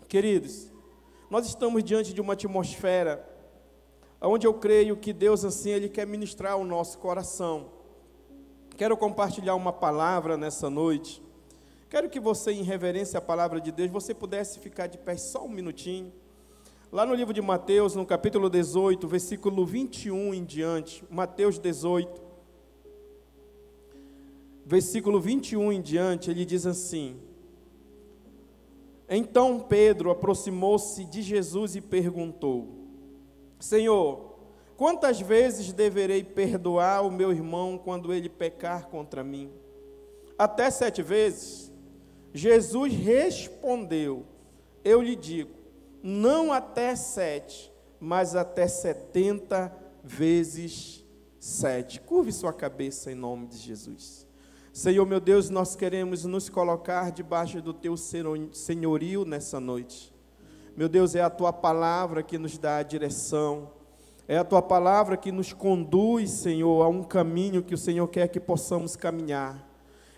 Queridos, nós estamos diante de uma atmosfera onde eu creio que Deus, assim, Ele quer ministrar o nosso coração. Quero compartilhar uma palavra nessa noite. Quero que você, em reverência à palavra de Deus, você pudesse ficar de pé só um minutinho. Lá no livro de Mateus, no capítulo 18, versículo 21 em diante, Mateus 18, versículo 21 em diante, ele diz assim: Então Pedro aproximou-se de Jesus e perguntou: Senhor, quantas vezes deverei perdoar o meu irmão quando ele pecar contra mim? Até 7 vezes? Jesus respondeu: Eu lhe digo, não até 7, mas até 70 vezes 7. Curve sua cabeça em nome de Jesus. Senhor, meu Deus, nós queremos nos colocar debaixo do Teu senhorio nessa noite. Meu Deus, é a Tua palavra que nos dá a direção, é a Tua palavra que nos conduz, Senhor, a um caminho que o Senhor quer que possamos caminhar.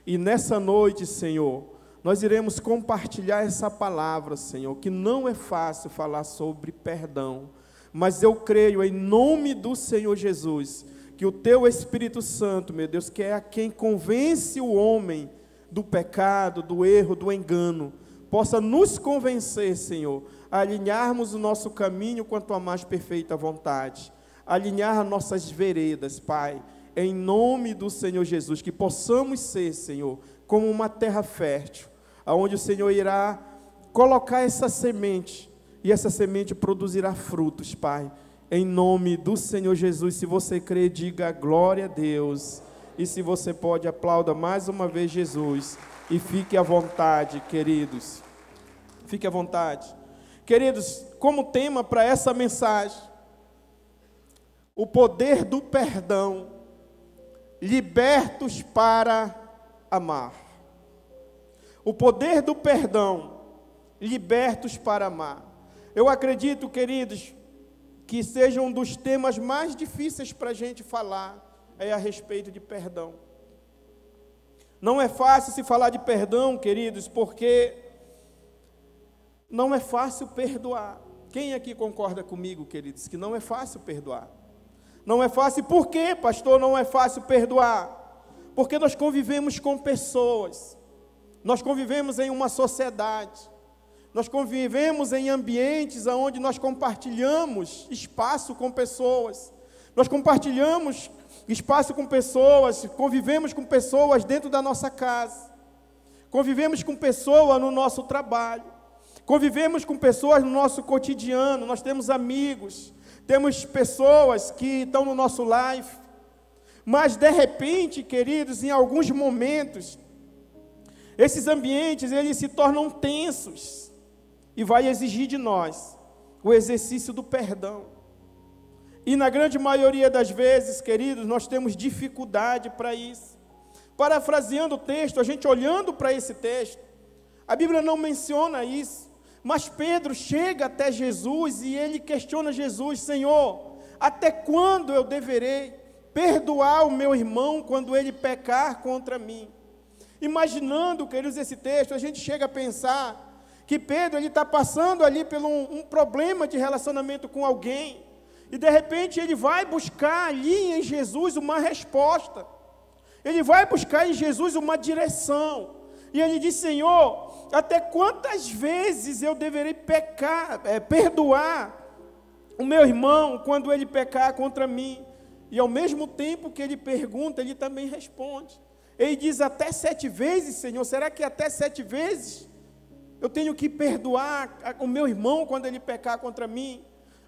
E nessa noite, Senhor, nós iremos compartilhar essa palavra, Senhor, que não é fácil falar sobre perdão, mas eu creio em nome do Senhor Jesus, que o Teu Espírito Santo, meu Deus, que é a quem convence o homem do pecado, do erro, do engano, possa nos convencer, Senhor, a alinharmos o nosso caminho com a Tua mais perfeita vontade, alinhar nossas veredas, Pai, em nome do Senhor Jesus, que possamos ser, Senhor, como uma terra fértil, aonde o Senhor irá colocar essa semente, e essa semente produzirá frutos, Pai, em nome do Senhor Jesus. Se você crê, diga glória a Deus. E se você pode, aplauda mais uma vez Jesus. E fique à vontade, queridos. Fique à vontade. Queridos, como tema para essa mensagem, o poder do perdão, libertos para amar. O poder do perdão, libertos para amar. Eu acredito, queridos, que seja um dos temas mais difíceis para a gente falar, é a respeito de perdão. Não é fácil se falar de perdão, queridos, porque não é fácil perdoar. Quem aqui concorda comigo, queridos, que não é fácil perdoar? Não é fácil. Por quê, pastor, não é fácil perdoar? Porque nós convivemos com pessoas, nós convivemos em uma sociedade, nós convivemos em ambientes onde nós compartilhamos espaço com pessoas, nós compartilhamos espaço com pessoas, convivemos com pessoas dentro da nossa casa, convivemos com pessoas no nosso trabalho, convivemos com pessoas no nosso cotidiano, nós temos amigos, temos pessoas que estão no nosso life, mas de repente, queridos, em alguns momentos, esses ambientes, eles se tornam tensos, e vai exigir de nós o exercício do perdão. E na grande maioria das vezes, queridos, nós temos dificuldade para isso. Parafraseando o texto, a gente olhando para esse texto, a Bíblia não menciona isso, mas Pedro chega até Jesus e ele questiona Jesus: Senhor, até quando eu deverei perdoar o meu irmão quando ele pecar contra mim? Imaginando, queridos, esse texto, a gente chega a pensar que Pedro está passando ali por um problema de relacionamento com alguém, e de repente ele vai buscar ali em Jesus uma resposta, ele vai buscar em Jesus uma direção, e ele diz: Senhor, até quantas vezes eu deverei perdoar o meu irmão quando ele pecar contra mim? E ao mesmo tempo que ele pergunta, ele também responde, ele diz: até 7 vezes, Senhor, será que até 7 vezes eu tenho que perdoar o meu irmão quando ele pecar contra mim?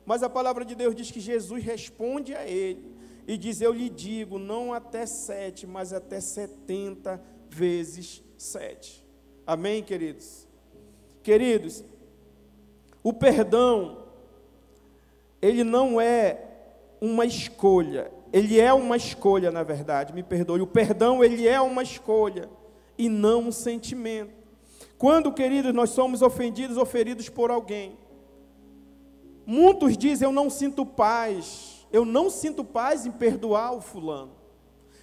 Mas a palavra de Deus diz que Jesus responde a ele e diz: eu lhe digo, não até 7, mas até 70 vezes 7. Amém, queridos? Queridos, o perdão, ele não é uma escolha, ele é uma escolha, na verdade, me perdoe. O perdão, ele é uma escolha e não um sentimento. Quando, queridos, nós somos ofendidos ou feridos por alguém, muitos dizem: eu não sinto paz em perdoar o fulano,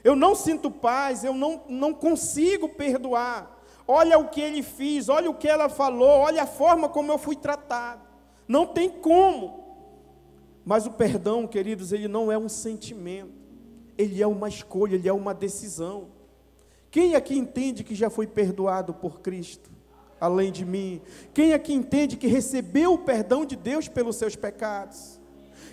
eu não sinto paz, eu não consigo perdoar, olha o que ele fez, olha o que ela falou, olha a forma como eu fui tratado. Não tem como. Mas o perdão, queridos, ele não é um sentimento, ele é uma escolha, ele é uma decisão. Quem aqui entende que já foi perdoado por Cristo, além de mim? Quem aqui entende que recebeu o perdão de Deus pelos seus pecados?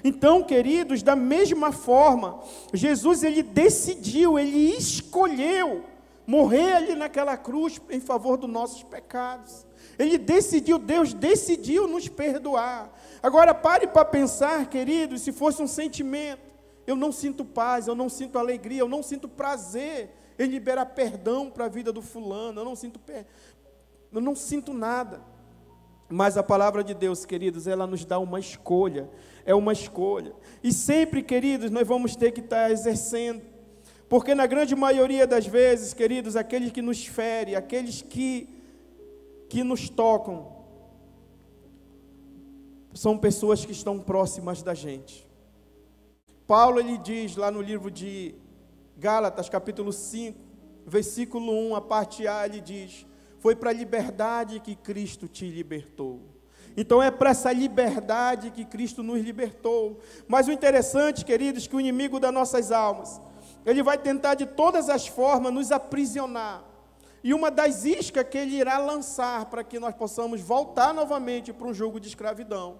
Então, queridos, da mesma forma, Jesus, ele decidiu, ele escolheu morrer ali naquela cruz em favor dos nossos pecados. Ele decidiu, Deus decidiu nos perdoar. Agora pare para pensar, queridos, se fosse um sentimento, eu não sinto paz, eu não sinto alegria, eu não sinto prazer em liberar perdão para a vida do fulano, eu não sinto nada. Mas a palavra de Deus, queridos, ela nos dá uma escolha, é uma escolha. E sempre, queridos, nós vamos ter que estar exercendo, porque na grande maioria das vezes, queridos, aqueles que nos ferem, aqueles que nos tocam, são pessoas que estão próximas da gente. Paulo, ele diz lá no livro de Gálatas, capítulo 5, versículo 1, a parte A, ele diz: foi para a liberdade que Cristo te libertou. Então é para essa liberdade que Cristo nos libertou. Mas o interessante, queridos, que o inimigo das nossas almas, ele vai tentar de todas as formas nos aprisionar. E uma das iscas que ele irá lançar para que nós possamos voltar novamente para um jugo de escravidão,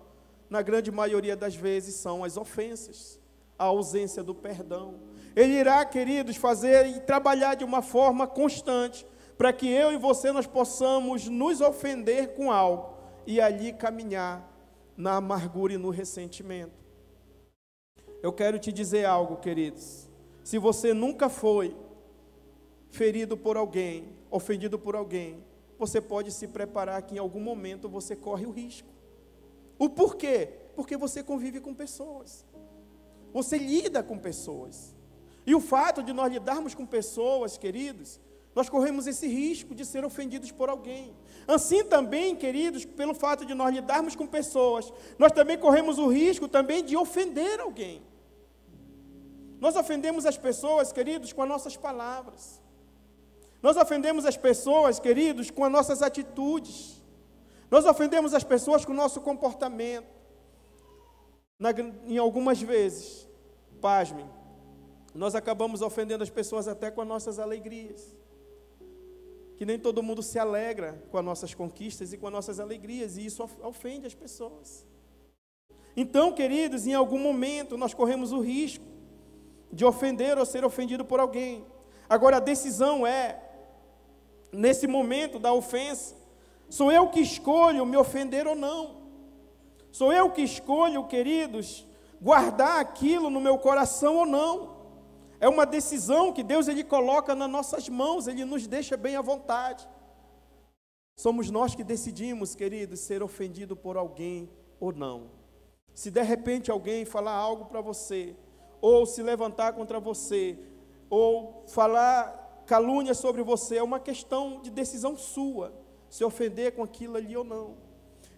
na grande maioria das vezes, são as ofensas, a ausência do perdão. Ele irá, queridos, fazer e trabalhar de uma forma constante, para que eu e você nós possamos nos ofender com algo, e ali caminhar na amargura e no ressentimento. Eu quero te dizer algo, queridos. Se você nunca foi ferido por alguém, ofendido por alguém, você pode se preparar que em algum momento você corre o risco. O porquê? Porque você convive com pessoas. Você lida com pessoas. E o fato de nós lidarmos com pessoas, queridos, nós corremos esse risco de ser ofendidos por alguém. Assim também, queridos, pelo fato de nós lidarmos com pessoas, nós também corremos o risco também de ofender alguém. Nós ofendemos as pessoas, queridos, com as nossas palavras. Nós ofendemos as pessoas, queridos, com as nossas atitudes. Nós ofendemos as pessoas com o nosso comportamento. Em algumas vezes, pasmem, nós acabamos ofendendo as pessoas até com as nossas alegrias. Que nem todo mundo se alegra com as nossas conquistas e com as nossas alegrias, e isso ofende as pessoas. Então, queridos, em algum momento nós corremos o risco de ofender ou ser ofendido por alguém. Agora a decisão é, nesse momento da ofensa, sou eu que escolho me ofender ou não. Sou eu que escolho, queridos, guardar aquilo no meu coração ou não. É uma decisão que Deus ele coloca nas nossas mãos, Ele nos deixa bem à vontade. Somos nós que decidimos, queridos, ser ofendido por alguém ou não. Se de repente alguém falar algo para você, ou se levantar contra você, ou falar calúnia sobre você, é uma questão de decisão sua, se ofender com aquilo ali ou não.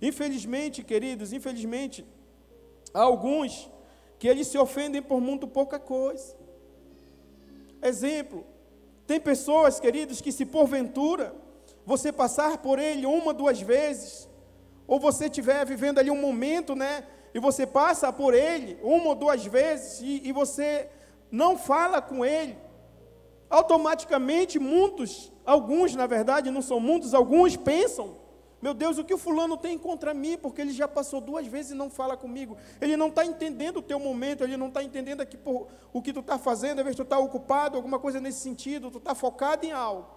Infelizmente, queridos, há alguns que eles se ofendem por muito pouca coisa. Exemplo, tem pessoas, queridos, que se porventura você passar por ele uma, duas vezes, ou você estiver vivendo ali um momento, né, e você passa por ele uma ou duas vezes, e você não fala com ele, automaticamente alguns na verdade, não são muitos, alguns pensam, meu Deus, o que o fulano tem contra mim, porque ele já passou duas vezes e não fala comigo. Ele não está entendendo o teu momento, ele não está entendendo aqui o que tu está fazendo, às vezes tu está ocupado, alguma coisa nesse sentido, tu está focado em algo,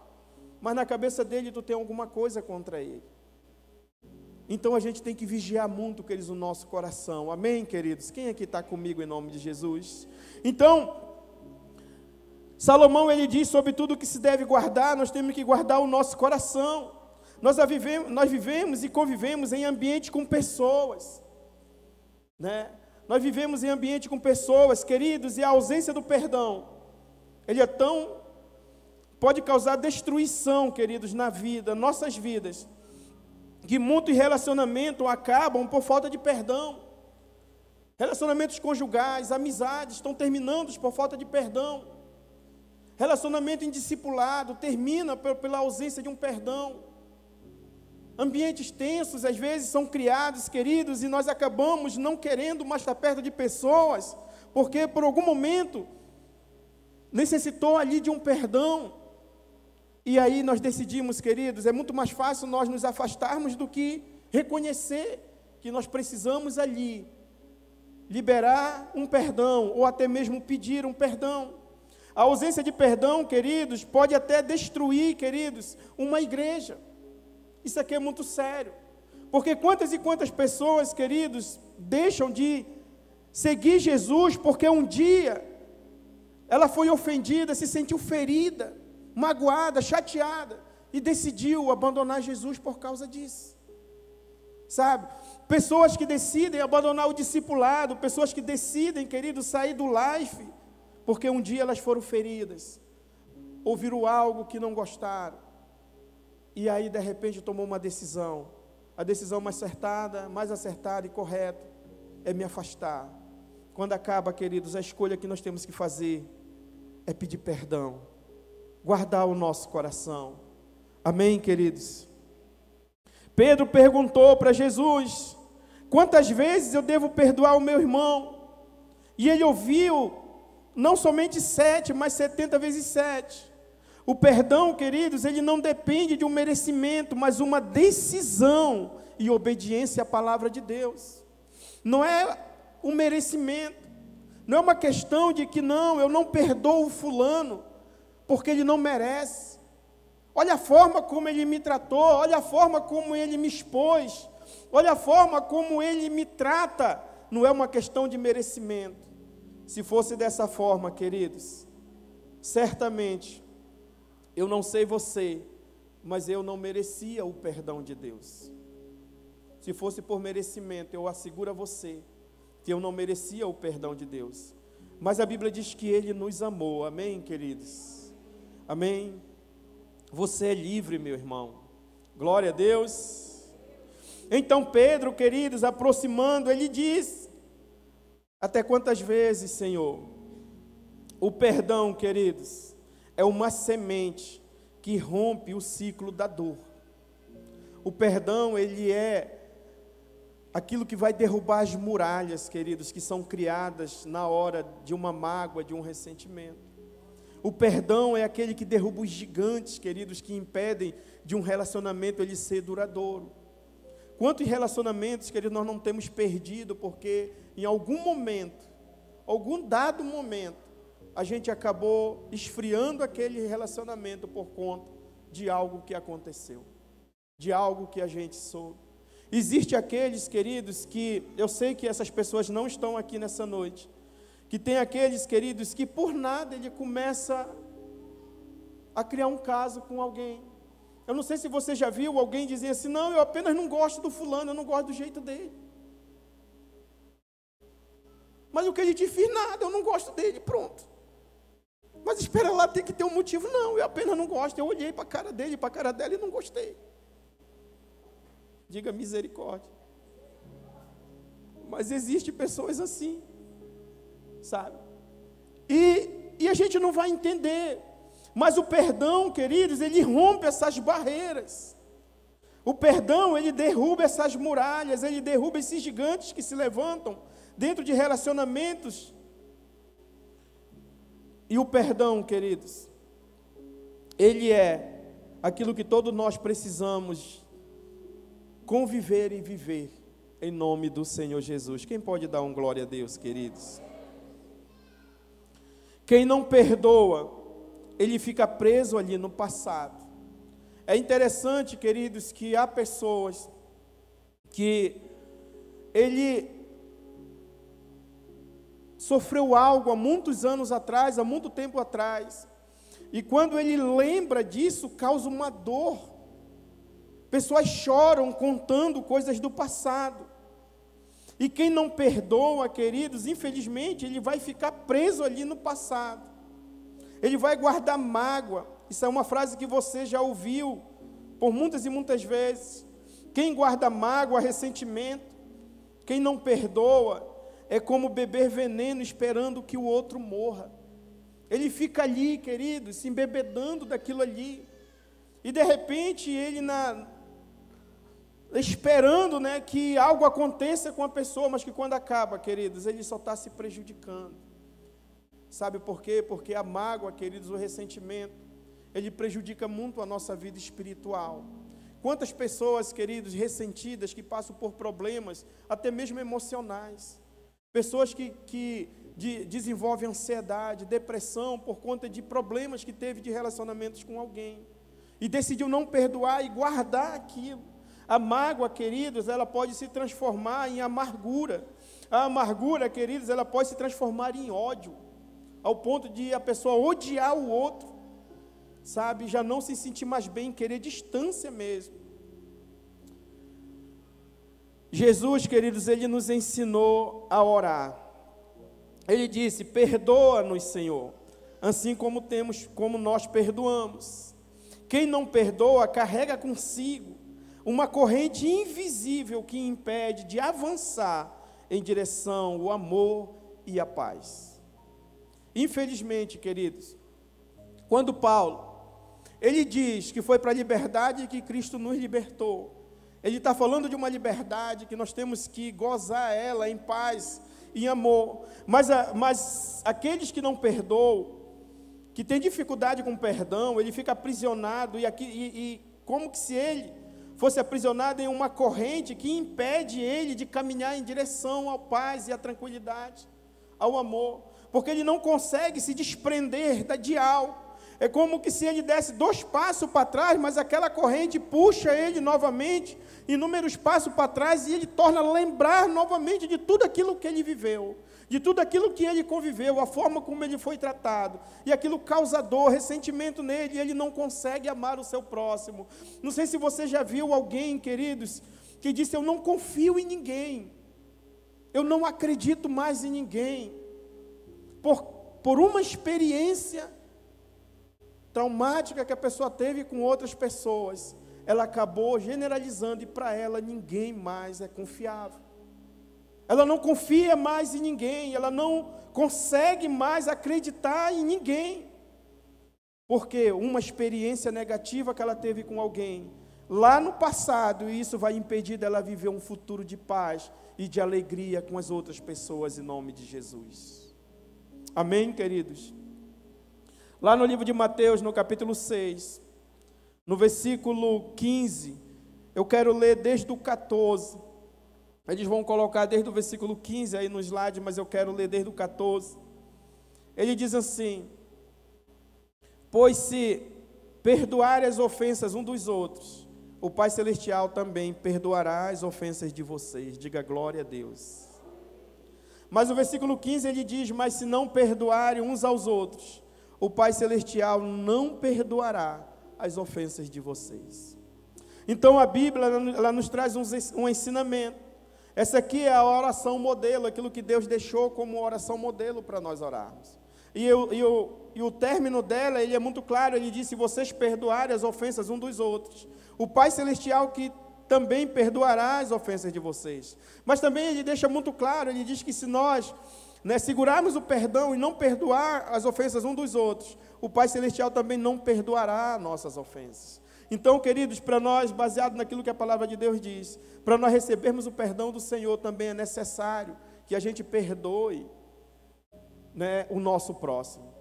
mas na cabeça dele tu tem alguma coisa contra ele. Então a gente tem que vigiar muito, queridos, o nosso coração. Amém, queridos? Quem aqui está comigo em nome de Jesus? Então, Salomão, ele diz sobre tudo que se deve guardar, nós temos que guardar o nosso coração. Nós vivemos e convivemos em ambiente com pessoas, né? Nós vivemos em ambiente com pessoas, queridos, e a ausência do perdão, pode causar destruição, queridos, na vida, nossas vidas, que muitos relacionamentos acabam por falta de perdão. Relacionamentos conjugais, amizades estão terminando por falta de perdão. Relacionamento em discipulado termina pela ausência de um perdão. Ambientes tensos, às vezes, são criados, queridos, e nós acabamos não querendo mais estar perto de pessoas, porque por algum momento necessitou ali de um perdão. E aí nós decidimos, queridos, é muito mais fácil nós nos afastarmos do que reconhecer que nós precisamos ali liberar um perdão, ou até mesmo pedir um perdão. A ausência de perdão, queridos, pode até destruir, queridos, uma igreja. Isso aqui é muito sério. Porque quantas e quantas pessoas, queridos, deixam de seguir Jesus porque um dia ela foi ofendida, se sentiu ferida, magoada, chateada e decidiu abandonar Jesus por causa disso. Sabe? Pessoas que decidem abandonar o discipulado, pessoas que decidem, queridos, sair do life, porque um dia elas foram feridas, ouviram algo que não gostaram, e aí de repente tomou uma decisão. A decisão mais acertada e correta é me afastar. Quando acaba, queridos, a escolha que nós temos que fazer é pedir perdão, guardar o nosso coração. Amém, queridos? Pedro perguntou para Jesus: quantas vezes eu devo perdoar o meu irmão? E ele ouviu, não somente 7, mas 70 vezes 7. O perdão, queridos, ele não depende de um merecimento, mas uma decisão e obediência à palavra de Deus. Não é um merecimento, não é uma questão de que não, eu não perdoo o fulano, porque ele não merece. Olha a forma como ele me tratou, olha a forma como ele me expôs, olha a forma como ele me trata. Não é uma questão de merecimento. Se fosse dessa forma, queridos, certamente, eu não sei você, mas eu não merecia o perdão de Deus. Se fosse por merecimento, eu asseguro a você que eu não merecia o perdão de Deus. Mas a Bíblia diz que Ele nos amou, amém, queridos? Amém? Você é livre, meu irmão. Glória a Deus. Então Pedro, queridos, aproximando, ele diz: até quantas vezes, Senhor? O perdão, queridos, é uma semente que rompe o ciclo da dor. O perdão, ele é aquilo que vai derrubar as muralhas, queridos, que são criadas na hora de uma mágoa, de um ressentimento. O perdão é aquele que derruba os gigantes, queridos, que impedem de um relacionamento ele ser duradouro. Quantos relacionamentos, queridos, nós não temos perdido porque em algum momento, algum dado momento, a gente acabou esfriando aquele relacionamento por conta de algo que aconteceu, de algo que a gente soube. Existem aqueles, queridos, que eu sei que essas pessoas não estão aqui nessa noite, que tem aqueles, queridos, que por nada ele começa a criar um caso com alguém. Eu não sei se você já viu alguém dizer assim: não, eu apenas não gosto do fulano, eu não gosto do jeito dele. Mas o que ele te fez, nada, eu não gosto dele, pronto. Mas espera lá, tem que ter um motivo. Não, eu apenas não gosto, eu olhei para a cara dele, para a cara dela e não gostei. Diga misericórdia. Mas existem pessoas assim, sabe? E a gente não vai entender. Mas o perdão, queridos, ele rompe essas barreiras. O perdão, ele derruba essas muralhas, ele derruba esses gigantes que se levantam dentro de relacionamentos. E o perdão, queridos, ele é aquilo que todos nós precisamos conviver e viver em nome do Senhor Jesus. Quem pode dar um glória a Deus, queridos? Quem não perdoa, ele fica preso ali no passado. É interessante, queridos, que há pessoas que ele sofreu algo há muitos anos atrás, há muito tempo atrás, e quando ele lembra disso, causa uma dor. Pessoas choram contando coisas do passado. E quem não perdoa, queridos, infelizmente, ele vai ficar preso ali no passado. Ele vai guardar mágoa. Isso é uma frase que você já ouviu por muitas e muitas vezes. Quem guarda mágoa, ressentimento, quem não perdoa, é como beber veneno esperando que o outro morra. Ele fica ali, querido, se embebedando daquilo ali. E de repente ele esperando, né, que algo aconteça com a pessoa, mas que quando acaba, queridos, ele só está se prejudicando. Sabe por quê? Porque a mágoa, queridos, o ressentimento, ele prejudica muito a nossa vida espiritual. Quantas pessoas, queridos, ressentidas, que passam por problemas, até mesmo emocionais. Pessoas que desenvolvem ansiedade, depressão, por conta de problemas que teve de relacionamentos com alguém. E decidiu não perdoar e guardar aquilo. A mágoa, queridos, ela pode se transformar em amargura. A amargura, queridos, ela pode se transformar em ódio, ao ponto de a pessoa odiar o outro, sabe, já não se sentir mais bem, querer distância mesmo. Jesus, queridos, ele nos ensinou a orar. Ele disse: perdoa-nos, Senhor, assim como nós perdoamos. Quem não perdoa carrega consigo uma corrente invisível que impede de avançar em direção ao amor e à paz. Infelizmente, queridos, quando Paulo, ele diz que foi para a liberdade que Cristo nos libertou, ele está falando de uma liberdade que nós temos que gozar ela em paz, em amor, mas aqueles que não perdoam, que tem dificuldade com perdão, ele fica aprisionado, e como que se ele fosse aprisionado em uma corrente que impede ele de caminhar em direção à paz e à tranquilidade, ao amor, porque ele não consegue se desprender de algo. É como que se ele desse 2 passos para trás, mas aquela corrente puxa ele novamente, inúmeros passos para trás, e ele torna a lembrar novamente de tudo aquilo que ele viveu, de tudo aquilo que ele conviveu, a forma como ele foi tratado, e aquilo causa dor, ressentimento nele, e ele não consegue amar o seu próximo. Não sei se você já viu alguém, queridos, que disse: eu não confio em ninguém, eu não acredito mais em ninguém, por uma experiência traumática que a pessoa teve com outras pessoas, ela acabou generalizando, e para ela ninguém mais é confiável. Ela não confia mais em ninguém, ela não consegue mais acreditar em ninguém, porque uma experiência negativa que ela teve com alguém lá no passado, e isso vai impedir dela viver um futuro de paz e de alegria com as outras pessoas, em nome de Jesus. Amém, queridos? Lá no livro de Mateus, no capítulo 6, no versículo 15, eu quero ler desde o 14. Eles vão colocar desde o versículo 15 aí no slide, mas eu quero ler desde o 14. Ele diz assim: pois se perdoarem as ofensas um dos outros, o Pai Celestial também perdoará as ofensas de vocês. Diga glória a Deus. Mas o versículo 15 ele diz: mas se não perdoarem uns aos outros, o Pai Celestial não perdoará as ofensas de vocês. Então a Bíblia, ela nos traz um ensinamento. Essa aqui é a oração modelo, aquilo que Deus deixou como oração modelo para nós orarmos. E o término dela, ele é muito claro, ele diz: se vocês perdoarem as ofensas um dos outros, o Pai Celestial que também perdoará as ofensas de vocês. Mas também ele deixa muito claro, ele diz que se nós segurarmos o perdão e não perdoar as ofensas um dos outros, o Pai Celestial também não perdoará nossas ofensas. Então, queridos, para nós, baseado naquilo que a palavra de Deus diz, para nós recebermos o perdão do Senhor, também é necessário que a gente perdoe, o nosso próximo.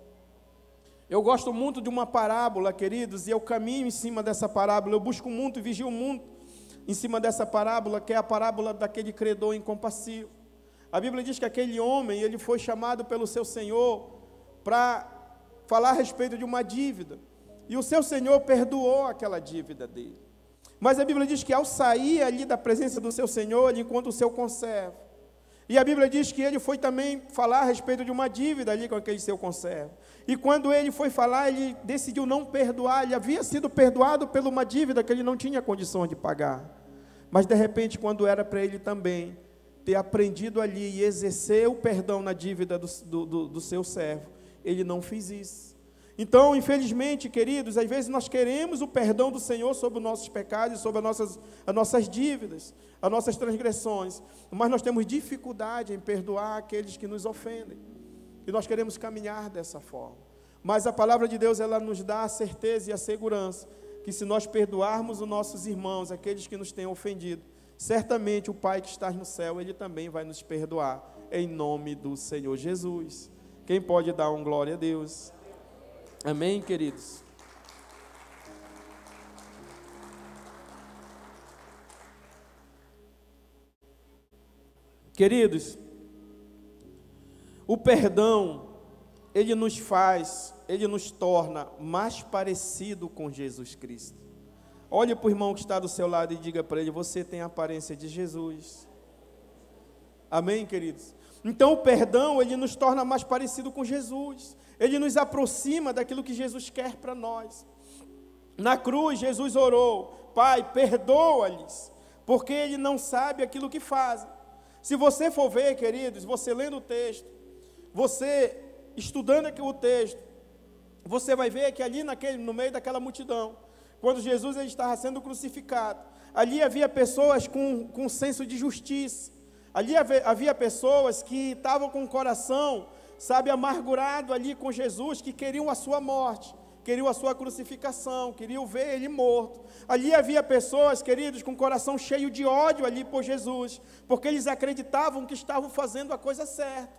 Eu gosto muito de uma parábola, queridos, e eu caminho em cima dessa parábola, eu busco muito e vigio muito em cima dessa parábola, que é a parábola daquele credor incompassivo. A Bíblia diz que aquele homem, ele foi chamado pelo seu Senhor para falar a respeito de uma dívida. E o seu Senhor perdoou aquela dívida dele. Mas a Bíblia diz que ao sair ali da presença do seu Senhor, ele encontra o seu conservo. E a Bíblia diz que ele foi também falar a respeito de uma dívida ali com aquele seu conservo. E quando ele foi falar, ele decidiu não perdoar. Ele havia sido perdoado por uma dívida que ele não tinha condições de pagar. Mas de repente, quando era para ele também ter aprendido ali e exercer o perdão na dívida do seu servo, ele não fez isso. Então, infelizmente, queridos, às vezes nós queremos o perdão do Senhor sobre os nossos pecados, sobre as nossas dívidas, as nossas transgressões, mas nós temos dificuldade em perdoar aqueles que nos ofendem, e nós queremos caminhar dessa forma. Mas a palavra de Deus, ela nos dá a certeza e a segurança que se nós perdoarmos os nossos irmãos, aqueles que nos têm ofendido, certamente o Pai que está no céu, Ele também vai nos perdoar, em nome do Senhor Jesus. Quem pode dar um glória a Deus? Amém, queridos? Queridos, o perdão, ele nos torna mais parecido com Jesus Cristo. Olhe para o irmão que está do seu lado e diga para ele: você tem a aparência de Jesus. Amém, queridos? Então o perdão, ele nos torna mais parecido com Jesus. Ele nos aproxima daquilo que Jesus quer para nós. Na cruz, Jesus orou: Pai, perdoa-lhes, porque ele não sabe aquilo que fazem. Se você for ver, queridos, você lendo o texto, você estudando aqui o texto, você vai ver que ali no meio daquela multidão, quando Jesus ele estava sendo crucificado, ali havia pessoas com senso de justiça, ali havia pessoas que estavam com o coração, amargurado ali com Jesus, que queriam a sua morte, queriam a sua crucificação, queriam ver ele morto. Ali havia pessoas, queridos, com o coração cheio de ódio ali por Jesus, porque eles acreditavam que estavam fazendo a coisa certa.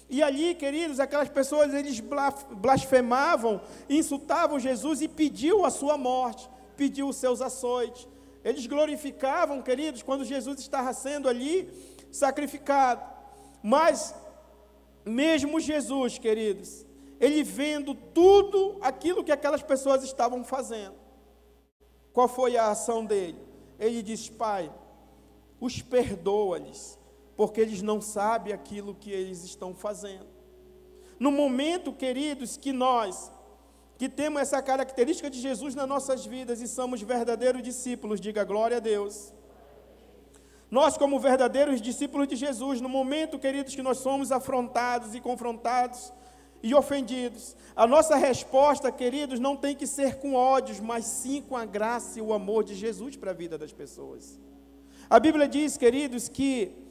E ali, queridos, aquelas pessoas, eles blasfemavam, insultavam Jesus e pediam a sua morte, pediam os seus açoites. Eles glorificavam, queridos, quando Jesus estava sendo ali sacrificado. Mas, mesmo Jesus, queridos, ele vendo tudo aquilo que aquelas pessoas estavam fazendo, qual foi a ação dele? Ele diz: Pai, os perdoa-lhes, porque eles não sabem aquilo que eles estão fazendo. No momento, queridos, que temos essa característica de Jesus nas nossas vidas e somos verdadeiros discípulos, diga glória a Deus. Nós, como verdadeiros discípulos de Jesus, no momento, queridos, que nós somos afrontados e confrontados e ofendidos, a nossa resposta, queridos, não tem que ser com ódios, mas sim com a graça e o amor de Jesus para a vida das pessoas. A Bíblia diz, queridos, que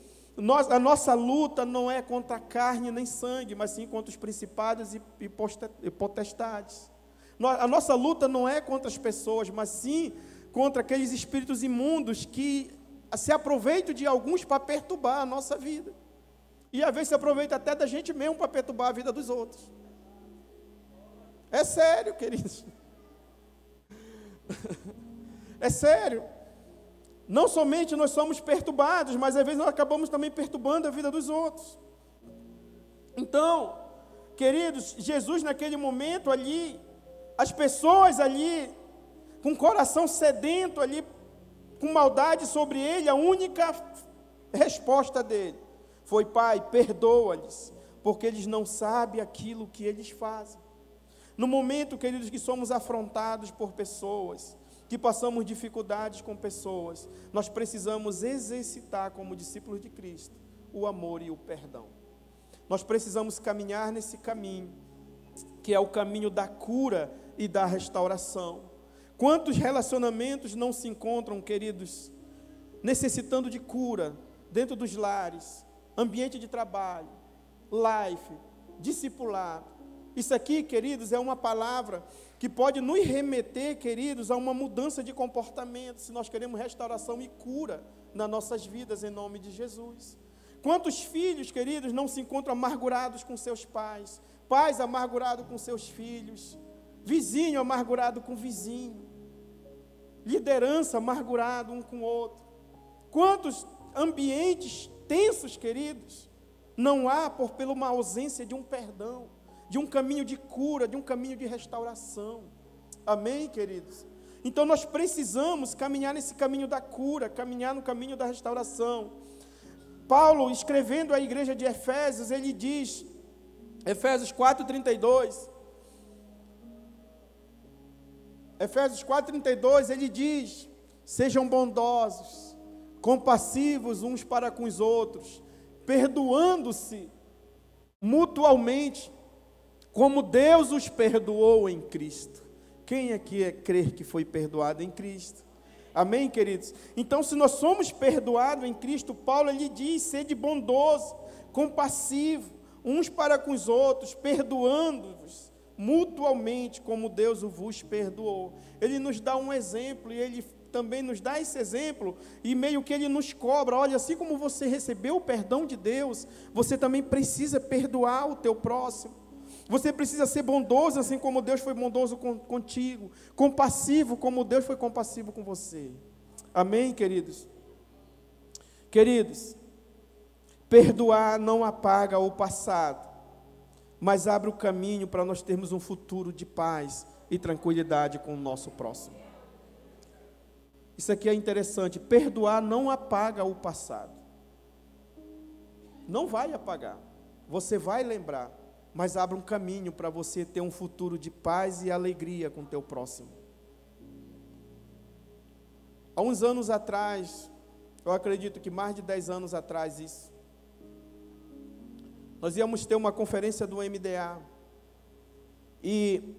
a nossa luta não é contra carne nem sangue, mas sim contra os principados e potestades. A nossa luta não é contra as pessoas, mas sim contra aqueles espíritos imundos que se aproveitam de alguns para perturbar a nossa vida. E às vezes se aproveita até da gente mesmo para perturbar a vida dos outros. É sério, queridos. É sério. Não somente nós somos perturbados, mas às vezes nós acabamos também perturbando a vida dos outros. Então, queridos, Jesus naquele momento ali, as pessoas ali, com o coração sedento ali, com maldade sobre ele, a única resposta dele foi: Pai, perdoa-lhes, porque eles não sabem aquilo que eles fazem. No momento, queridos, que somos afrontados por pessoas, que passamos dificuldades com pessoas, nós precisamos exercitar como discípulos de Cristo o amor e o perdão. Nós precisamos caminhar nesse caminho, que é o caminho da cura e da restauração. Quantos relacionamentos não se encontram, queridos, necessitando de cura, dentro dos lares, ambiente de trabalho, life, discipulado. Isso aqui, queridos, é uma palavra que pode nos remeter, queridos, a uma mudança de comportamento, se nós queremos restauração e cura nas nossas vidas, em nome de Jesus. Quantos filhos, queridos, não se encontram amargurados com seus pais, pais amargurados com seus filhos, vizinho amargurado com vizinho, liderança amargurado um com o outro. Quantos ambientes tensos, queridos, não há pela uma ausência de um perdão, de um caminho de cura, de um caminho de restauração. Amém, queridos? Então nós precisamos caminhar nesse caminho da cura, caminhar no caminho da restauração. Paulo, escrevendo à igreja de Efésios, ele diz, Efésios 4:32, ele diz: sejam bondosos, compassivos uns para com os outros, perdoando-se mutualmente, como Deus os perdoou em Cristo. Quem aqui crer que foi perdoado em Cristo? Amém, queridos? Então, se nós somos perdoados em Cristo, Paulo ele diz: sede bondoso, compassivo, uns para com os outros, perdoando-vos mutualmente como Deus vos perdoou. Ele nos dá um exemplo e Ele também nos dá esse exemplo e meio que Ele nos cobra, olha, assim como você recebeu o perdão de Deus, você também precisa perdoar o teu próximo. Você precisa ser bondoso assim como Deus foi bondoso contigo, compassivo como Deus foi compassivo com você. Amém, queridos? Queridos, perdoar não apaga o passado, mas abre o caminho para nós termos um futuro de paz e tranquilidade com o nosso próximo. Isso aqui é interessante, perdoar não apaga o passado. Não vai apagar, você vai lembrar, mas abre um caminho para você ter um futuro de paz e alegria com o teu próximo. Há uns anos atrás, eu acredito que mais de 10 anos atrás isso, nós íamos ter uma conferência do MDA, e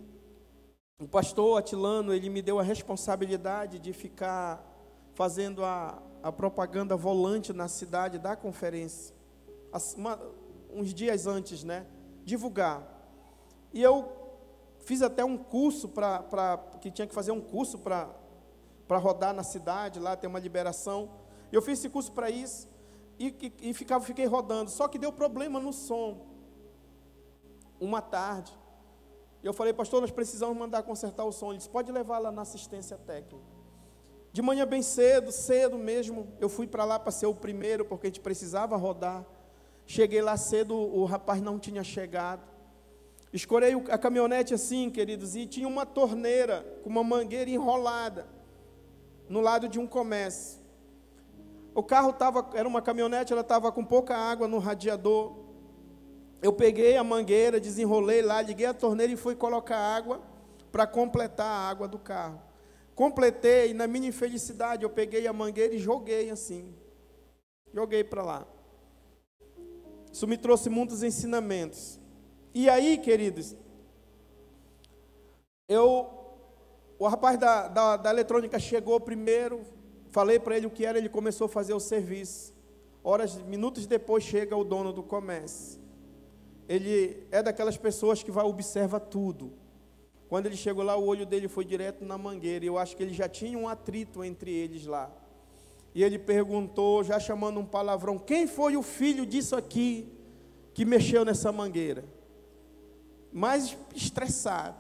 o pastor Atilano, ele me deu a responsabilidade de ficar fazendo a propaganda volante na cidade da conferência, uns dias antes, né? Divulgar. E eu fiz até um curso, que tinha que fazer um curso para rodar na cidade, lá tem uma liberação. Eu fiz esse curso para isso, e fiquei rodando, só que deu problema no som, uma tarde. Eu falei, pastor, nós precisamos mandar consertar o som. Ele disse, pode levar lá na assistência técnica. De manhã bem cedo mesmo, eu fui para lá para ser o primeiro, porque a gente precisava rodar. Cheguei lá cedo, o rapaz não tinha chegado. Escorei a caminhonete assim, queridos, e tinha uma torneira com uma mangueira enrolada no lado de um comércio. O carro era uma caminhonete, ela estava com pouca água no radiador. Eu peguei a mangueira, desenrolei lá, liguei a torneira e fui colocar água para completar a água do carro. Completei, e na minha infelicidade, eu peguei a mangueira e joguei assim. Joguei para lá. Isso me trouxe muitos ensinamentos. E aí, queridos, o rapaz da eletrônica chegou primeiro, falei para ele o que era, ele começou a fazer o serviço. Minutos depois chega o dono do comércio. Ele é daquelas pessoas que observa tudo. Quando ele chegou lá, o olho dele foi direto na mangueira, e eu acho que ele já tinha um atrito entre eles lá. E ele perguntou, já chamando um palavrão, quem foi o filho disso aqui que mexeu nessa mangueira? Mais estressado.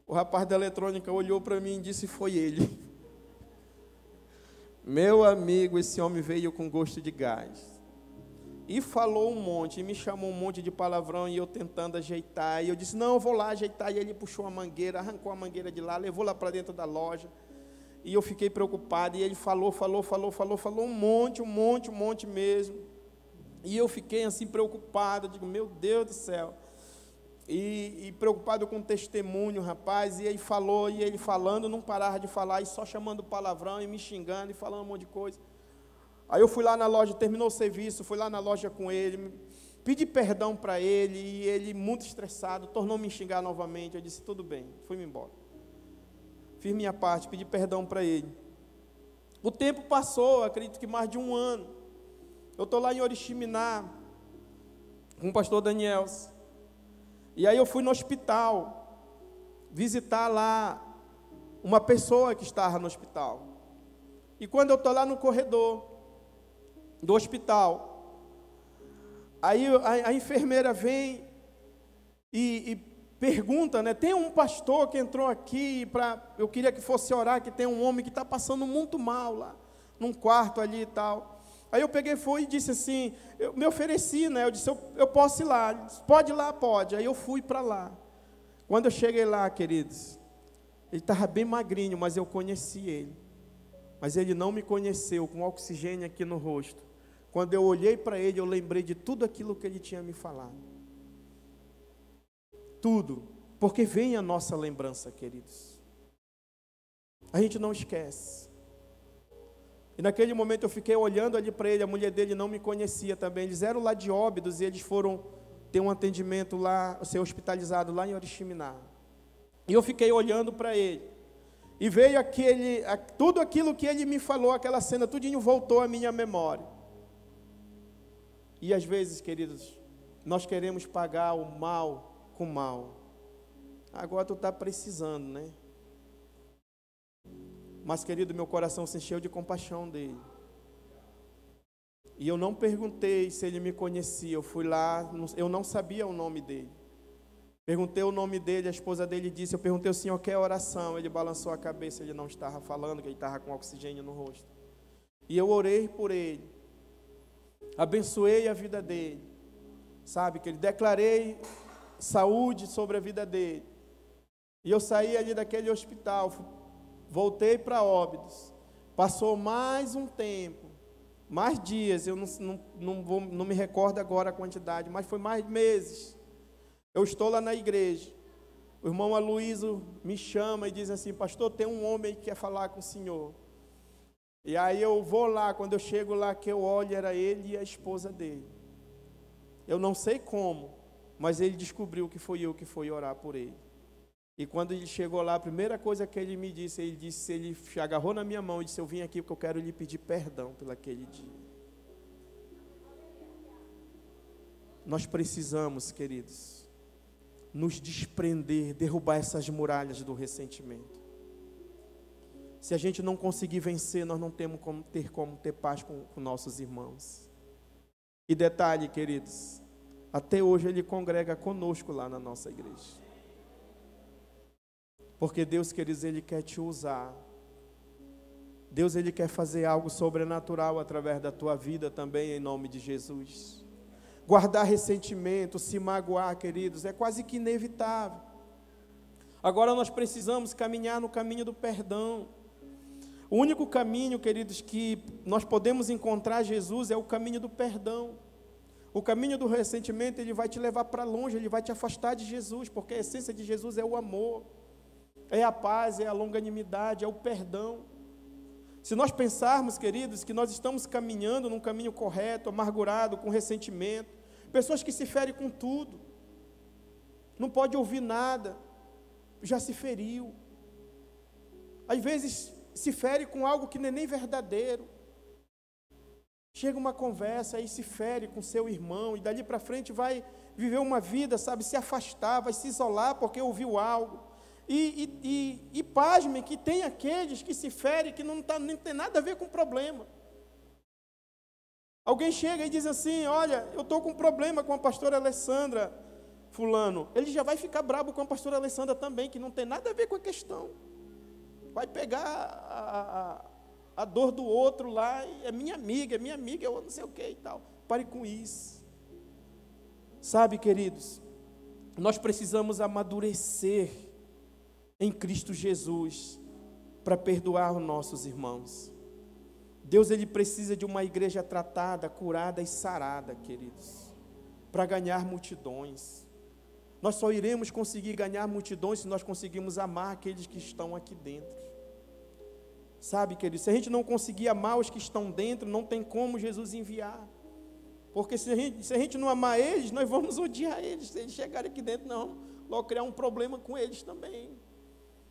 O rapaz da eletrônica olhou para mim e disse, foi ele. Meu amigo, esse homem veio com gosto de gás. E falou um monte, e me chamou um monte de palavrão, e eu tentando ajeitar. E eu disse, não, eu vou lá ajeitar. E ele puxou a mangueira, arrancou a mangueira de lá, levou lá para dentro da loja. E eu fiquei preocupado, e ele falou um monte mesmo. E eu fiquei assim preocupado, digo, meu Deus do céu. E preocupado com o testemunho, rapaz, e ele falando, não parava de falar, e só chamando palavrão, e me xingando, e falando um monte de coisa. Aí eu fui lá na loja, terminou o serviço, fui lá na loja com ele, pedi perdão para ele, e ele muito estressado, tornou me xingar novamente. Eu disse, tudo bem, fui-me embora. Fiz minha parte, pedi perdão para ele. O tempo passou, acredito que mais de um ano. Eu estou lá em Oriximiná, com o pastor Daniel. E aí eu fui no hospital, visitar lá uma pessoa que estava no hospital. E quando eu estou lá no corredor do hospital, aí a enfermeira vem e pergunta, né, tem um pastor que entrou aqui, eu queria que fosse orar, que tem um homem que está passando muito mal lá, num quarto ali e tal. Aí eu peguei, fui e disse assim, eu me ofereci, né, eu disse, eu posso ir lá. Ele disse, pode ir lá, pode. Aí eu fui para lá. Quando eu cheguei lá, queridos, ele estava bem magrinho, mas eu conheci ele. Mas ele não me conheceu, com oxigênio aqui no rosto. Quando eu olhei para ele, eu lembrei de tudo aquilo que ele tinha me falado. Tudo. Porque vem a nossa lembrança, queridos. A gente não esquece. E naquele momento eu fiquei olhando ali para ele, a mulher dele não me conhecia também. Eles eram lá de Óbidos e eles foram ter um atendimento lá, ser hospitalizado lá em Oriximiná. E eu fiquei olhando para ele. E veio tudo aquilo que ele me falou, aquela cena, tudinho voltou à minha memória. E às vezes, queridos, nós queremos pagar o mal com mal. agora tu está precisando, né? Mas, querido, meu coração se encheu de compaixão dele. E eu não perguntei se ele me conhecia, eu fui lá, eu não sabia o nome dele. Perguntei o nome dele, a esposa dele disse, eu perguntei, o senhor quer oração? Ele balançou a cabeça, ele não estava falando, que ele estava com oxigênio no rosto. E eu orei por ele, abençoei a vida dele, sabe, que ele declarei saúde sobre a vida dele. E eu saí ali daquele hospital, voltei para Óbidos, passou mais um tempo, mais dias, eu não me recordo agora a quantidade, mas foi mais meses. Eu estou lá na igreja, o irmão Aloysio me chama e diz assim, pastor, tem um homem que quer falar com o senhor. E aí eu vou lá, quando eu chego lá, que eu olho, era ele e a esposa dele. Eu não sei como, mas ele descobriu que foi eu que fui orar por ele. E quando ele chegou lá, a primeira coisa que ele me disse, ele se agarrou na minha mão e disse, eu vim aqui porque eu quero lhe pedir perdão pelo aquele dia. Nós precisamos, queridos, nos desprender, derrubar essas muralhas do ressentimento. Se a gente não conseguir vencer, nós não temos como ter paz com nossos irmãos. E detalhe, queridos, até hoje ele congrega conosco lá na nossa igreja. Porque Deus, queridos, Ele quer te usar. Deus, Ele quer fazer algo sobrenatural através da tua vida também, em nome de Jesus. Guardar ressentimento, se magoar, queridos, é quase que inevitável. Agora nós precisamos caminhar no caminho do perdão. O único caminho, queridos, que nós podemos encontrar Jesus é o caminho do perdão. O caminho do ressentimento, ele vai te levar para longe, ele vai te afastar de Jesus, porque a essência de Jesus é o amor. É a paz, é a longanimidade, é o perdão. Se nós pensarmos, queridos, que nós estamos caminhando num caminho correto, amargurado, com ressentimento, pessoas que se ferem com tudo, não pode ouvir nada, já se feriu. Às vezes se fere com algo que não é nem verdadeiro. Chega uma conversa e se fere com seu irmão, e dali para frente vai viver uma vida, sabe, se afastar, vai se isolar porque ouviu algo. E pasmem que tem aqueles que se ferem, que não tem nada a ver com o problema. Alguém chega e diz assim, olha, eu estou com um problema com a pastora Alessandra, fulano. Ele já vai ficar bravo com a pastora Alessandra também, que não tem nada a ver com a questão. Vai pegar a dor do outro lá, e é minha amiga, eu não sei o que e tal. Pare com isso. Sabe, queridos, nós precisamos amadurecer em Cristo Jesus, para perdoar os nossos irmãos. Deus, Ele precisa de uma igreja tratada, curada e sarada, queridos, para ganhar multidões. Nós só iremos conseguir ganhar multidões se nós conseguirmos amar aqueles que estão aqui dentro. Sabe, queridos, se a gente não conseguir amar os que estão dentro, não tem como Jesus enviar. Porque se a gente não amar eles, nós vamos odiar eles. Se eles chegarem aqui dentro, nós vamos logo criar um problema com eles também.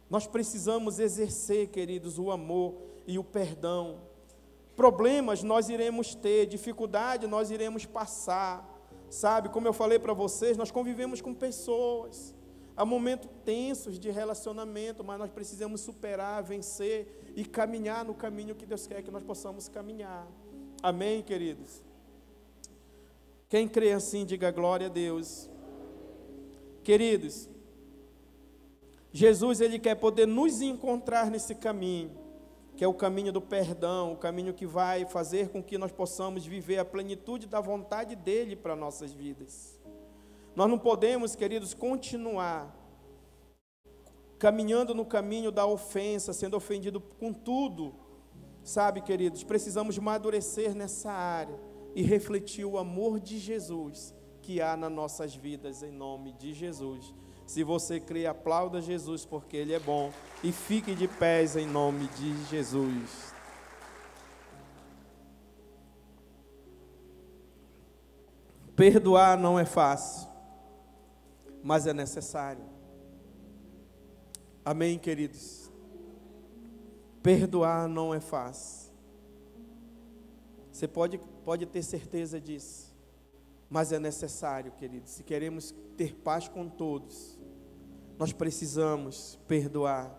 Nós precisamos exercer, queridos, o amor e o perdão. Problemas nós iremos ter, dificuldade nós iremos passar. Sabe, como eu falei para vocês, nós convivemos com pessoas. Há momentos tensos de relacionamento, mas nós precisamos superar, vencer e caminhar no caminho que Deus quer que nós possamos caminhar. Amém, queridos? Quem crê assim, diga glória a Deus. Queridos, Jesus, Ele quer poder nos encontrar nesse caminho, que é o caminho do perdão, o caminho que vai fazer com que nós possamos viver a plenitude da vontade dEle para nossas vidas. Nós não podemos, queridos, continuar caminhando no caminho da ofensa, sendo ofendido com tudo. Sabe, queridos, precisamos amadurecer nessa área e refletir o amor de Jesus que há nas nossas vidas, em nome de Jesus. Se você crê, aplauda Jesus, porque Ele é bom. E fique de pés em nome de Jesus. Perdoar não é fácil, mas é necessário. Amém, queridos? Perdoar não é fácil. Você pode ter certeza disso. Mas é necessário, queridos. Se queremos ter paz com todos, Nós precisamos perdoar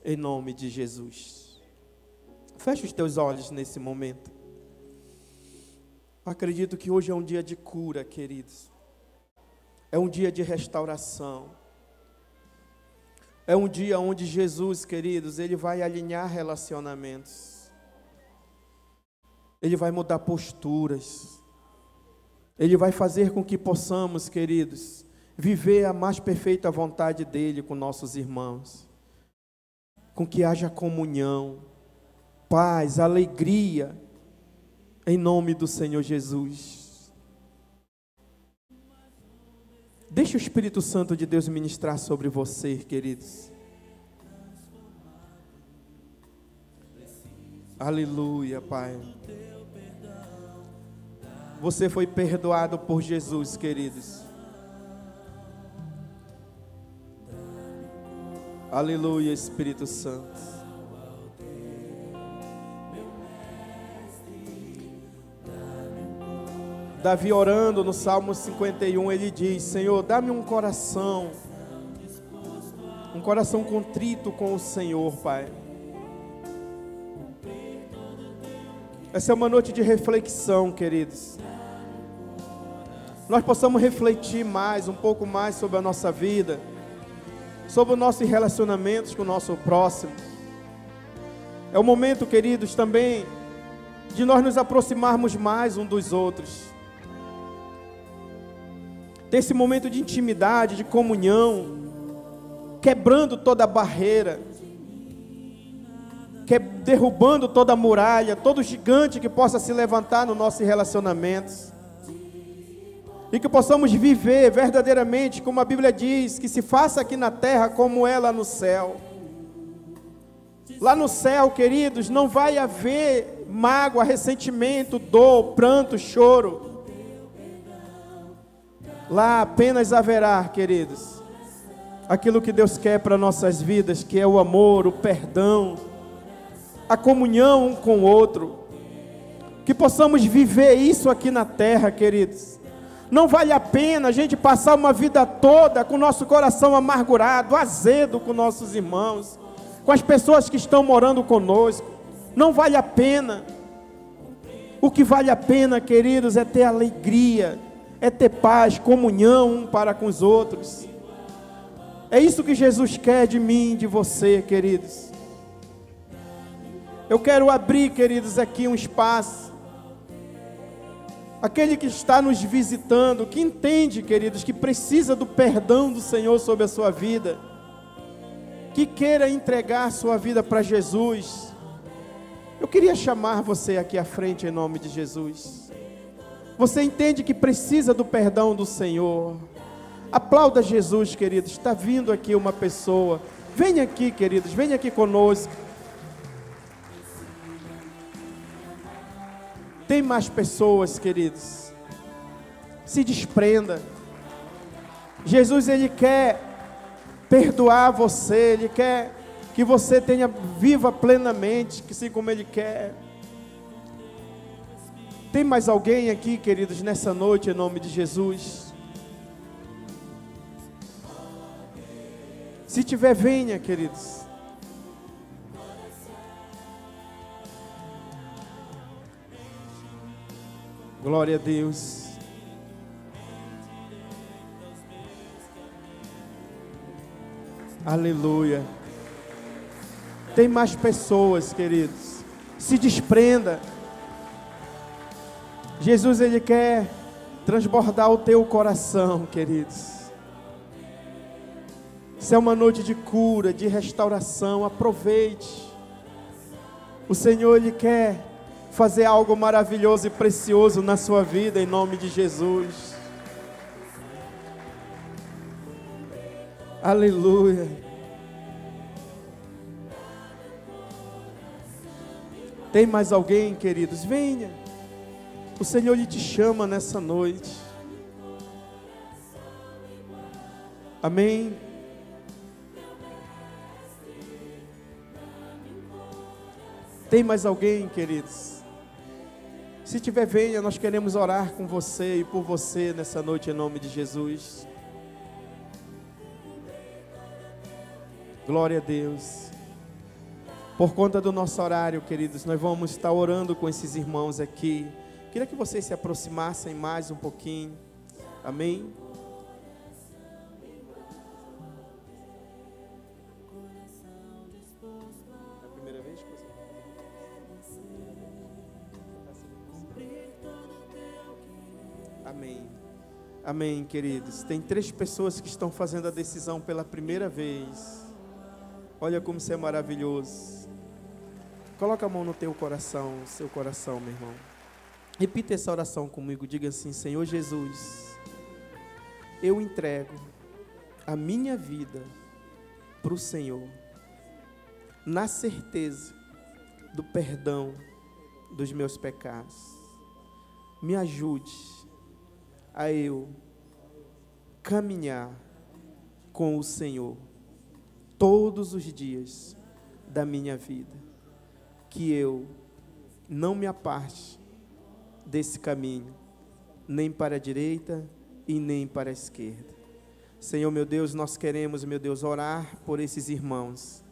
em nome de Jesus. Feche os teus olhos nesse momento. Acredito que hoje é um dia de cura, queridos. É um dia de restauração. É um dia onde Jesus, queridos, Ele vai alinhar relacionamentos. Ele vai mudar posturas. Ele vai fazer com que possamos, queridos, viver a mais perfeita vontade dEle com nossos irmãos. Com que haja comunhão, paz, alegria, em nome do Senhor Jesus. Deixa o Espírito Santo de Deus ministrar sobre você, queridos. Aleluia, Pai. Você foi perdoado por Jesus, queridos. Aleluia, Espírito Santo. Davi orando no Salmo 51, ele diz: Senhor, dá-me um coração contrito com o Senhor, Pai. Essa é uma noite de reflexão, queridos. Nós possamos refletir um pouco mais sobre a nossa vida, sobre os nossos relacionamentos com o nosso próximo. É o momento, queridos, também de nós nos aproximarmos mais uns dos outros. Ter esse momento de intimidade, de comunhão, quebrando toda a barreira, derrubando toda a muralha, todo gigante que possa se levantar nos nossos relacionamentos. E que possamos viver verdadeiramente, como a Bíblia diz, que se faça aqui na terra como é lá no céu. Lá no céu, queridos, não vai haver mágoa, ressentimento, dor, pranto, choro. Lá apenas haverá, queridos, aquilo que Deus quer para nossas vidas, que é o amor, o perdão, a comunhão um com o outro. Que possamos viver isso aqui na terra, queridos. Não vale a pena a gente passar uma vida toda com o nosso coração amargurado, azedo com nossos irmãos, com as pessoas que estão morando conosco. Não vale a pena. O que vale a pena, queridos, é ter alegria, é ter paz, comunhão um para com os outros. É isso que Jesus quer de mim, de você, queridos. Eu quero abrir, queridos, aqui um espaço. Aquele que está nos visitando, que entende, queridos, que precisa do perdão do Senhor sobre a sua vida, que queira entregar sua vida para Jesus, eu queria chamar você aqui à frente em nome de Jesus. Você entende que precisa do perdão do Senhor? Aplauda Jesus, queridos. Está vindo aqui uma pessoa. Venha aqui, queridos, venha aqui conosco. Tem mais pessoas, queridos. Se desprenda. Jesus, Ele quer perdoar você. Ele quer que você viva plenamente, que assim como Ele quer. Tem mais alguém aqui, queridos, nessa noite, em nome de Jesus? Se tiver, venha, queridos. Glória a Deus. Aleluia. Tem mais pessoas, queridos. Se desprenda. Jesus, Ele quer transbordar o teu coração, queridos. Isso é uma noite de cura, de restauração. Aproveite. O Senhor, Ele quer fazer algo maravilhoso e precioso na sua vida, em nome de Jesus. Aleluia. Tem mais alguém, queridos? Venha. O Senhor, Ele te chama nessa noite. Amém. Tem mais alguém, queridos? Se tiver, venha, nós queremos orar com você e por você nessa noite em nome de Jesus. Glória a Deus. Por conta do nosso horário, queridos, nós vamos estar orando com esses irmãos aqui. Queria que vocês se aproximassem mais um pouquinho. Amém? É a primeira vez que você... Amém. Amém, queridos. Tem 3 pessoas que estão fazendo a decisão pela primeira vez. Olha como isso é maravilhoso. Coloca a mão no teu coração, seu coração, meu irmão. Repita essa oração comigo. Diga assim: Senhor Jesus, eu entrego a minha vida para o Senhor, na certeza do perdão dos meus pecados. Me ajude a eu caminhar com o Senhor todos os dias da minha vida, que eu não me aparte desse caminho, nem para a direita e nem para a esquerda. Senhor, meu Deus, nós queremos, meu Deus, orar por esses irmãos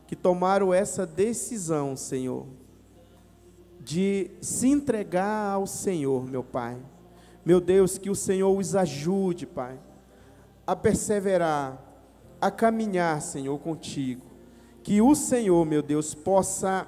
que tomaram essa decisão, Senhor, de se entregar ao Senhor, meu Pai. Meu Deus, que o Senhor os ajude, Pai, a perseverar, a caminhar, Senhor, contigo. Que o Senhor, meu Deus, possa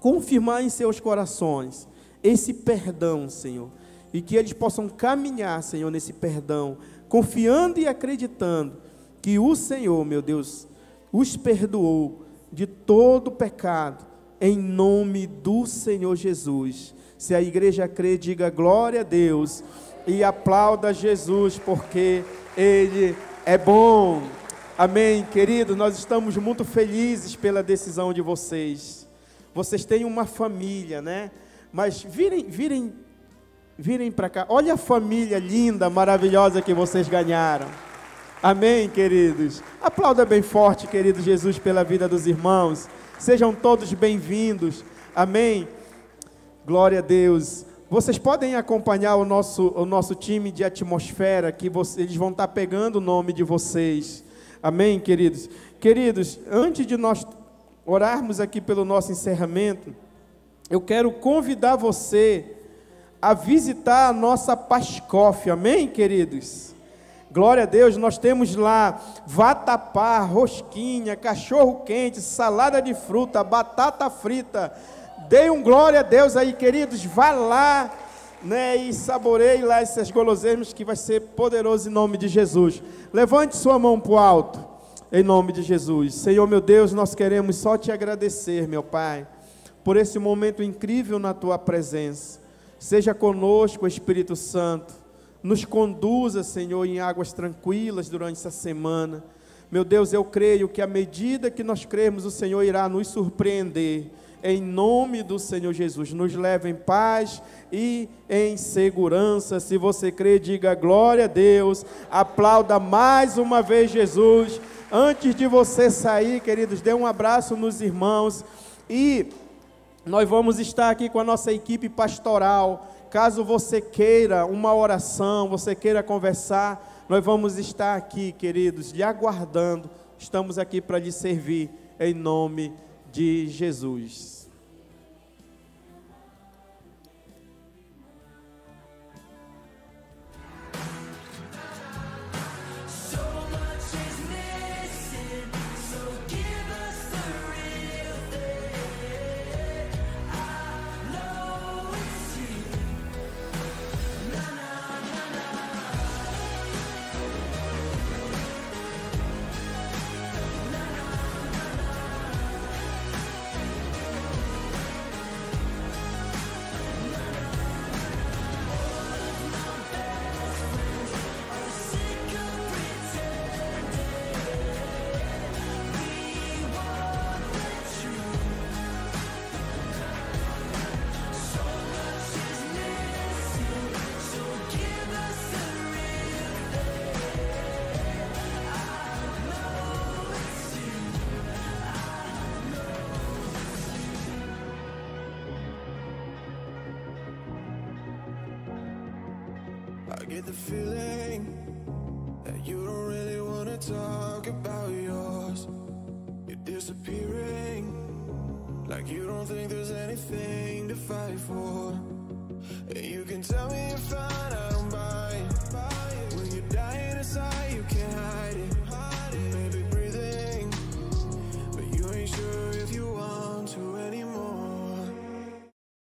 confirmar em seus corações esse perdão, Senhor, e que eles possam caminhar, Senhor, nesse perdão, confiando e acreditando que o Senhor, meu Deus, os perdoou de todo pecado, em nome do Senhor Jesus. Se a igreja crê, diga glória a Deus e aplauda Jesus, porque Ele é bom. Amém, queridos, nós estamos muito felizes pela decisão de vocês. Vocês têm uma família, né? Mas virem para cá. Olha a família linda, maravilhosa que vocês ganharam. Amém, queridos. Aplauda bem forte, querido Jesus, pela vida dos irmãos. Sejam todos bem-vindos. Amém. Glória a Deus. Vocês podem acompanhar o nosso time de atmosfera, que eles vão estar pegando o nome de vocês. Amém, queridos? Queridos, antes de nós orarmos aqui pelo nosso encerramento, eu quero convidar você a visitar a nossa Pascoff. Amém, queridos? Glória a Deus, nós temos lá vatapá, rosquinha, cachorro quente, salada de fruta, batata frita. Dê um glória a Deus aí, queridos. Vá lá, né, e saboreie lá essas guloseimas, que vai ser poderoso em nome de Jesus. Levante sua mão para o alto, em nome de Jesus. Senhor, meu Deus, nós queremos só te agradecer, meu Pai, por esse momento incrível na tua presença. Seja conosco, Espírito Santo. Nos conduza, Senhor, em águas tranquilas durante essa semana. Meu Deus, eu creio que à medida que nós cremos, o Senhor irá nos surpreender. Em nome do Senhor Jesus, nos leva em paz e em segurança. Se você crê, diga glória a Deus. Aplauda mais uma vez Jesus. Antes de você sair, queridos, dê um abraço nos irmãos. E nós vamos estar aqui com a nossa equipe pastoral. Caso você queira uma oração, você queira conversar, nós vamos estar aqui, queridos, lhe aguardando. Estamos aqui para lhe servir, em nome de Jesus. I get the feeling that you don't really wanna talk about yours. disappearing, like you don't think there's anything to fight for. And you can tell me